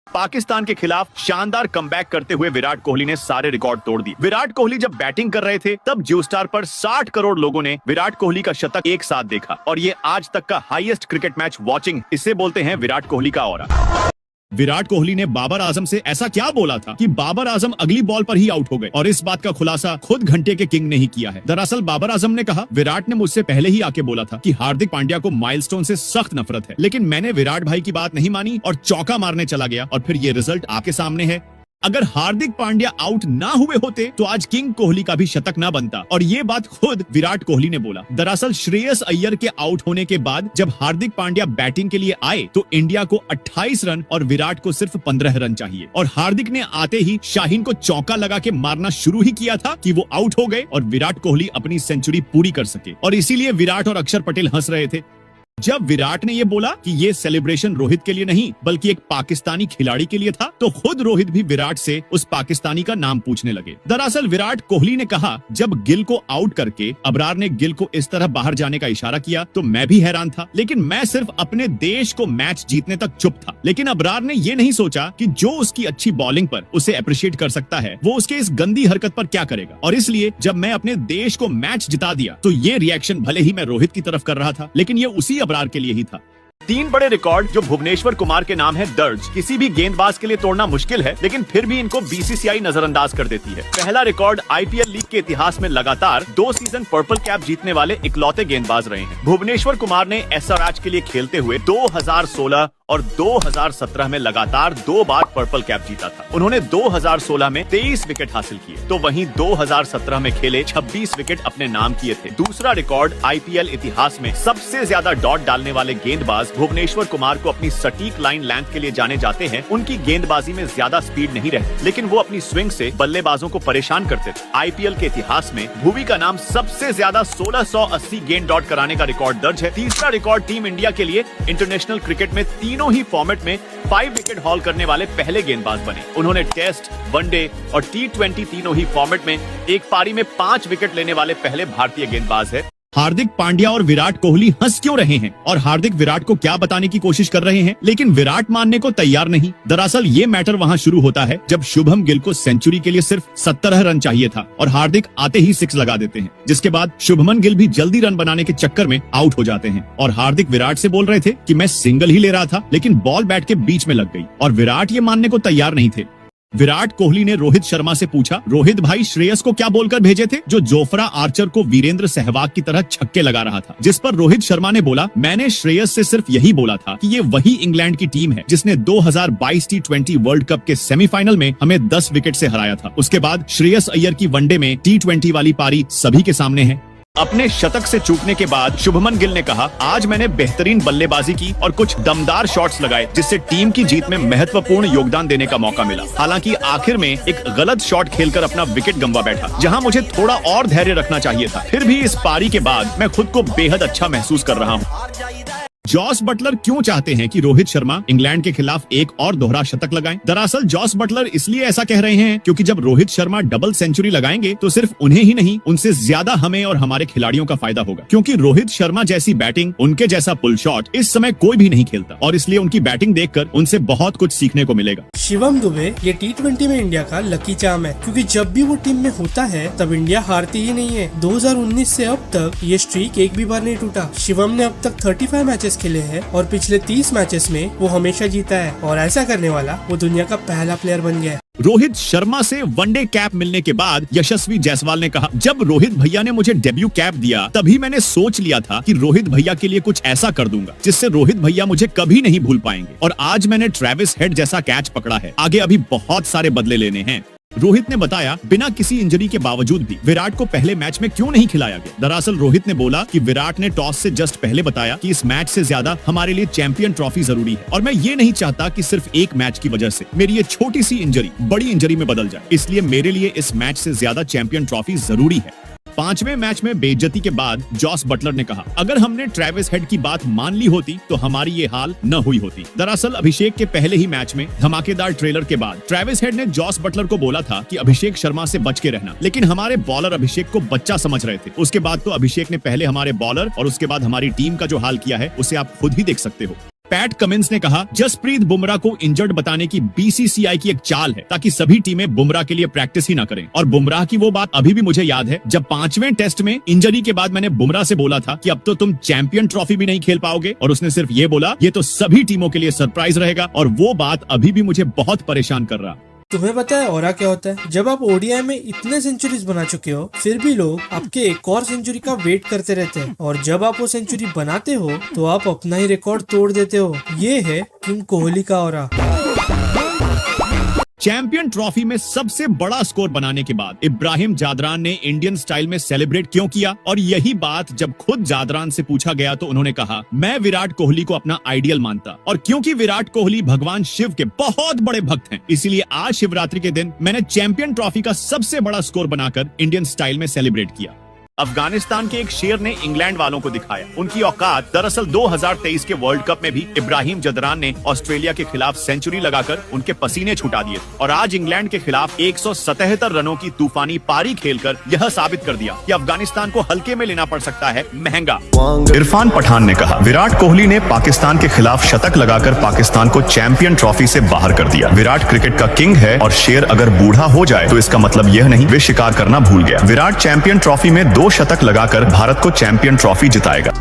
पाकिस्तान के खिलाफ शानदार कमबैक करते हुए विराट कोहली ने सारे रिकॉर्ड तोड़ दिए। विराट कोहली जब बैटिंग कर रहे थे तब जियो स्टार पर 60 करोड़ लोगों ने विराट कोहली का शतक एक साथ देखा और ये आज तक का हाईएस्ट क्रिकेट मैच वॉचिंग, इसे बोलते हैं विराट कोहली का ऑरा। विराट कोहली ने बाबर आजम से ऐसा क्या बोला था कि बाबर आजम अगली बॉल पर ही आउट हो गए, और इस बात का खुलासा खुद घंटे के किंग ने ही किया है। दरअसल बाबर आजम ने कहा, विराट ने मुझसे पहले ही आके बोला था कि हार्दिक पांड्या को माइलस्टोन से सख्त नफरत है, लेकिन मैंने विराट भाई की बात नहीं मानी और चौका मारने चला गया और फिर ये रिजल्ट आपके सामने है। अगर हार्दिक पांड्या आउट ना हुए होते तो आज किंग कोहली का भी शतक ना बनता, और ये बात खुद विराट कोहली ने बोला। दरअसल श्रेयस अय्यर के आउट होने के बाद जब हार्दिक पांड्या बैटिंग के लिए आए तो इंडिया को 28 रन और विराट को सिर्फ 15 रन चाहिए, और हार्दिक ने आते ही शाहीन को चौका लगा के मारना शुरू ही किया था कि वो आउट हो गए और विराट कोहली अपनी सेंचुरी पूरी कर सके। और इसीलिए विराट और अक्षर पटेल हंस रहे थे जब विराट ने ये बोला कि ये सेलिब्रेशन रोहित के लिए नहीं बल्कि एक पाकिस्तानी खिलाड़ी के लिए था, तो खुद रोहित भी विराट से उस पाकिस्तानी का नाम पूछने लगे। दरअसल विराट कोहली ने कहा, जब गिल को आउट करके अबरार ने गिल को इस तरह बाहर जाने का इशारा किया तो मैं भी हैरान था, लेकिन मैं सिर्फ अपने देश को मैच जीतने तक चुप था। लेकिन अबरार ने ये नहीं सोचा कि जो उसकी अच्छी बॉलिंग पर उसे अप्रिशिएट कर सकता है वो उसके इस गंदी हरकत पर क्या करेगा, और इसलिए जब मैं अपने देश को मैच जिता दिया तो ये रिएक्शन भले ही मैं रोहित की तरफ कर रहा था लेकिन ये उसी अबरार के लिए ही था। 3 बड़े रिकॉर्ड जो भुवनेश्वर कुमार के नाम है दर्ज, किसी भी गेंदबाज के लिए तोड़ना मुश्किल है, लेकिन फिर भी इनको बीसीसीआई नजरअंदाज कर देती है। पहला रिकॉर्ड आईपीएल लीग के इतिहास में लगातार 2 सीजन पर्पल कैप जीतने वाले इकलौते गेंदबाज रहे हैं। भुवनेश्वर कुमार ने एसआरएच के लिए खेलते हुए 2016 और 2017 में लगातार 2 बार पर्पल कैप जीता था। उन्होंने 2016 में 23 विकेट हासिल किए, तो वहीं 2017 में खेले 26 विकेट अपने नाम किए थे। दूसरा रिकॉर्ड आईपीएल इतिहास में सबसे ज्यादा डॉट डालने वाले गेंदबाज भुवनेश्वर कुमार को अपनी सटीक लाइन लेंथ के लिए जाने जाते हैं। उनकी गेंदबाजी में ज्यादा स्पीड नहीं रहती, लेकिन वो अपनी स्विंग से बल्लेबाजों को परेशान करते थे। आईपीएल के इतिहास में भुवी का नाम सबसे ज्यादा 1680 गेंद डॉट कराने का रिकॉर्ड दर्ज है। तीसरा रिकॉर्ड टीम इंडिया के लिए इंटरनेशनल क्रिकेट में तीनों ही फॉर्मेट में 5 विकेट हॉल करने वाले पहले गेंदबाज बने। उन्होंने टेस्ट, वनडे और T20 तीनों ही फॉर्मेट में एक पारी में 5 विकेट लेने वाले पहले भारतीय गेंदबाज है। हार्दिक पांड्या और विराट कोहली हंस क्यों रहे हैं और हार्दिक विराट को क्या बताने की कोशिश कर रहे हैं, लेकिन विराट मानने को तैयार नहीं। दरअसल ये मैटर वहाँ शुरू होता है जब शुभम गिल को सेंचुरी के लिए सिर्फ 17 रन चाहिए था और हार्दिक आते ही 6 लगा देते हैं, जिसके बाद शुभमन गिल भी जल्दी रन बनाने के चक्कर में आउट हो जाते हैं। और हार्दिक विराट से बोल रहे थे कि मैं सिंगल ही ले रहा था, लेकिन बॉल बैट के बीच में लग गई, और विराट ये मानने को तैयार नहीं थे। विराट कोहली ने रोहित शर्मा से पूछा, रोहित भाई श्रेयस को क्या बोलकर भेजे थे जो जोफ्रा आर्चर को वीरेंद्र सहवाग की तरह छक्के लगा रहा था, जिस पर रोहित शर्मा ने बोला, मैंने श्रेयस से सिर्फ यही बोला था कि ये वही इंग्लैंड की टीम है जिसने 2022 T20 वर्ल्ड कप के सेमीफाइनल में हमें 10 विकेट से हराया था। उसके बाद श्रेयस अय्यर की वनडे में T20 वाली पारी सभी के सामने है। अपने शतक से चूकने के बाद शुभमन गिल ने कहा, आज मैंने बेहतरीन बल्लेबाजी की और कुछ दमदार शॉट्स लगाए जिससे टीम की जीत में महत्वपूर्ण योगदान देने का मौका मिला। हालांकि आखिर में एक गलत शॉट खेलकर अपना विकेट गंवा बैठा, जहां मुझे थोड़ा और धैर्य रखना चाहिए था। फिर भी इस पारी के बाद मैं खुद को बेहद अच्छा महसूस कर रहा हूँ। जॉस बटलर क्यों चाहते हैं कि रोहित शर्मा इंग्लैंड के खिलाफ एक और दोहरा शतक लगाएं? दरअसल जॉस बटलर इसलिए ऐसा कह रहे हैं क्योंकि जब रोहित शर्मा डबल सेंचुरी लगाएंगे तो सिर्फ उन्हें ही नहीं, उनसे ज्यादा हमें और हमारे खिलाड़ियों का फायदा होगा, क्योंकि रोहित शर्मा जैसी बैटिंग, उनके जैसा पुल शॉट इस समय कोई भी नहीं खेलता, और इसलिए उनकी बैटिंग देखकर उनसे बहुत कुछ सीखने को मिलेगा। शिवम दुबे ये T20 में इंडिया का लकी चार्म है, क्योंकि जब भी वो टीम में होता है तब इंडिया हारती ही नहीं है। 2019 से अब तक ये स्ट्रीक एक भी बार नहीं टूटा। शिवम ने अब तक 35 मैचेस खेले हैं और पिछले 30 मैचेस में वो हमेशा जीता है, और ऐसा करने वाला वो दुनिया का पहला प्लेयर बन गया है। रोहित शर्मा से वनडे कैप मिलने के बाद यशस्वी जायसवाल ने कहा, जब रोहित भैया ने मुझे डेब्यू कैप दिया तभी मैंने सोच लिया था कि रोहित भैया के लिए कुछ ऐसा कर दूंगा जिससे रोहित भैया मुझे कभी नहीं भूल पाएंगे, और आज मैंने ट्रेविस हेड जैसा कैच पकड़ा है। आगे अभी बहुत सारे बदले लेने हैं। रोहित ने बताया, बिना किसी इंजरी के बावजूद भी विराट को पहले मैच में क्यों नहीं खिलाया गया। दरअसल रोहित ने बोला कि विराट ने टॉस से जस्ट पहले बताया कि इस मैच से ज्यादा हमारे लिए चैंपियन ट्रॉफी जरूरी है, और मैं ये नहीं चाहता कि सिर्फ एक मैच की वजह से मेरी ये छोटी सी इंजरी बड़ी इंजरी में बदल जाए, इसलिए मेरे लिए इस मैच से ज्यादा चैंपियन ट्रॉफी जरूरी है। 5वें मैच में बेइज्जती के बाद जॉस बटलर ने कहा, अगर हमने ट्रेविस हेड की बात मान ली होती तो हमारी ये हाल न हुई होती। दरअसल अभिषेक के पहले ही मैच में धमाकेदार ट्रेलर के बाद ट्रेविस हेड ने जॉस बटलर को बोला था कि अभिषेक शर्मा से बच के रहना, लेकिन हमारे बॉलर अभिषेक को बच्चा समझ रहे थे। उसके बाद तो अभिषेक ने पहले हमारे बॉलर और उसके बाद हमारी टीम का जो हाल किया है उसे आप खुद ही देख सकते हो। पैट कमिंस ने कहा जसप्रीत बुमराह को इंजर्ड बताने की बीसीसीआई की एक चाल है ताकि सभी टीमें बुमराह के लिए प्रैक्टिस ही ना करें। और बुमराह की वो बात अभी भी मुझे याद है जब 5वें टेस्ट में इंजरी के बाद मैंने बुमराह से बोला था कि अब तो तुम चैंपियन ट्रॉफी भी नहीं खेल पाओगे, और उसने सिर्फ ये बोला ये तो सभी टीमों के लिए सरप्राइज रहेगा। और वो बात अभी भी मुझे बहुत परेशान कर रहा। तुम्हें पता है और क्या होता है? जब आप ओडीआई में इतने सेंचुरीज बना चुके हो फिर भी लोग आपके एक और सेंचुरी का वेट करते रहते हैं, और जब आप वो सेंचुरी बनाते हो तो आप अपना ही रिकॉर्ड तोड़ देते हो। ये है किंग कोहली का ऑरा। चैंपियन ट्रॉफी में सबसे बड़ा स्कोर बनाने के बाद इब्राहिम जादरान ने इंडियन स्टाइल में सेलिब्रेट क्यों किया? और यही बात जब खुद जादरान से पूछा गया तो उन्होंने कहा मैं विराट कोहली को अपना आइडियल मानता, और क्योंकि विराट कोहली भगवान शिव के बहुत बड़े भक्त हैं, इसीलिए आज शिवरात्रि के दिन मैंने चैंपियन ट्रॉफी का सबसे बड़ा स्कोर बनाकर इंडियन स्टाइल में सेलिब्रेट किया। अफगानिस्तान के एक शेर ने इंग्लैंड वालों को दिखाया उनकी औकात। दरअसल 2023 के वर्ल्ड कप में भी इब्राहिम जादरान ने ऑस्ट्रेलिया के खिलाफ सेंचुरी लगाकर उनके पसीने छुटा दिए, और आज इंग्लैंड के खिलाफ 177 रनों की तूफानी पारी खेलकर यह साबित कर दिया कि अफगानिस्तान को हल्के में लेना पड़ सकता है महंगा। इरफान पठान ने कहा विराट कोहली ने पाकिस्तान के खिलाफ शतक लगाकर पाकिस्तान को चैंपियन ट्रॉफी से बाहर कर दिया। विराट क्रिकेट का किंग है, और शेर अगर बूढ़ा हो जाए तो इसका मतलब यह नहीं वे शिकार करना भूल गया। विराट चैंपियन ट्रॉफी में 2 शतक लगाकर भारत को चैंपियन ट्रॉफी जिताएगा।